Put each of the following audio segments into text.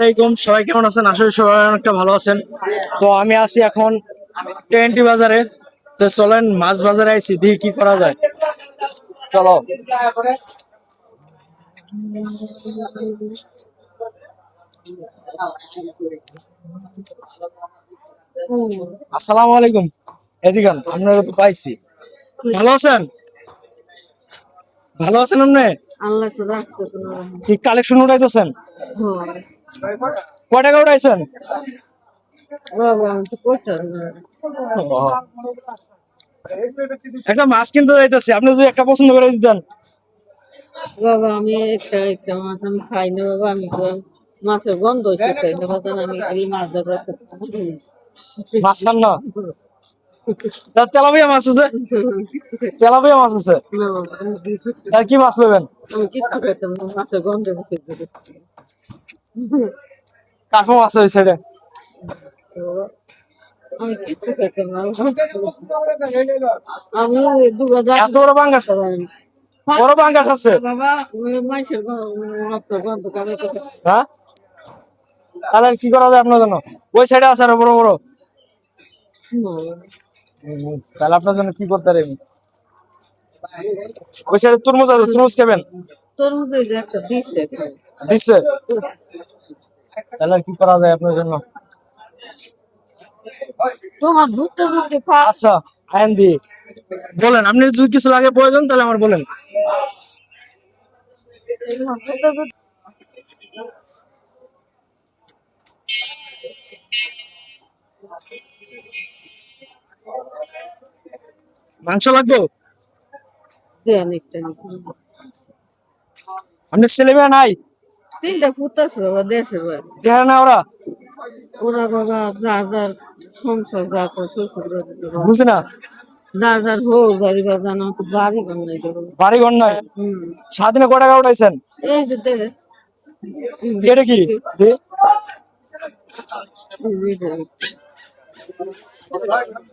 আসসালামাইকুম, সবাই কেমন আছেন? আসলে সবাই অনেকটা ভালো আছেন। তো আমি আছি এখন টেন্টি বাজারে। তো চলেন মাছ বাজারে আইছি, দেখি কি করা যায়। চলো। আসসালামু আলাইকুম। এদিকে আপনারা তো পাইছি। ভালো আছেন? ভালো আছেন আপনি? আল্লাহ তো রাখছে কোনো কি কালেকশন উঠাইতেছেন? কয় টাকা উঠাইছেন? বাবা আমি তো করতে পারি না। একটা মাছ কিনতে যাইতেছি, আপনি যদি একটা পছন্দ করে দিতেন। বাবা আমি একটা মাছ আমি খাই না বাবা আমি তো মাছের গন্ধ হয়েছে খাই না বাবা আমি খালি মাছ ধরার মাছ খান না? তা তেলাপিয়া মাছ আছে? তেলাপিয়া মাছ আছে? তার কি মাছ নেবেন? আমি কিচ্ছু খাইতাম না মাছের গন্ধ বসে কাঠো মাছ ওই সাইডে। আমি কিচ্ছু খাইতাম না আমি দুগাজা এত বড় পাঙ্গাস? বড় পাঙ্গাস আছে? বাবা ওই মাছের গন্ধ করে হ্যাঁ, তাহলে আর কি করা যায় আপনার জন্য? ওই সাইডে আছে আরো বড় বড়। তাহলে আপনার জন্য কি করতে পারি আমি? ওই সাইডে তরমুজ আছে, তরমুজ খাবেন? তোর মধ্যে যে একটা দিচ্ছে দিচ্ছে? তাহলে আর কি করা যায় আপনার জন্য? তোমার ধরতে ধরতে আচ্ছা, আইন দি বলেন, আপনি যদি কিছু লাগে প্রয়োজন তাহলে আমার বলেন। মাংস লাগবে? দেন একটা আপনার ছেলে মেয়ে নাই? তিনটা ফুটাছে বাবা দেশের বাড়ি চেহারা না ওরা? ওরা বাবা যার যার সংসার যা করে শ্বশুর বুঝি না। যার যার হোক বাড়ি বা জানো তো বাড়ি ঘর নাই তো বাড়ি ঘর নাই? সারাদিনে কয় টাকা উঠাইছেন? এই যে দে এটা কি দে?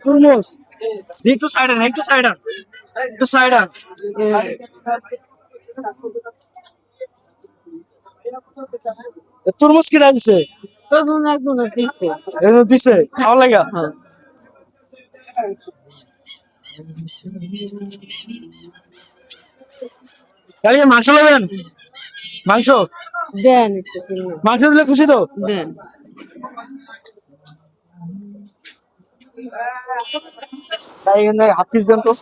তরমুজ দি, একটু সাইড আন, একটু সাইড আন, একটু সাইড আন। তরমুজ কিনা দিছে? তখন একদম দিচ্ছে দিছে খাওয়া লাগা? হ্যাঁ তাহলে মাংস নেবেন? মাংস দেন একটু কিনে মাংস দিলে খুশি তো? দেন তাই হাফ পিস দেন তো।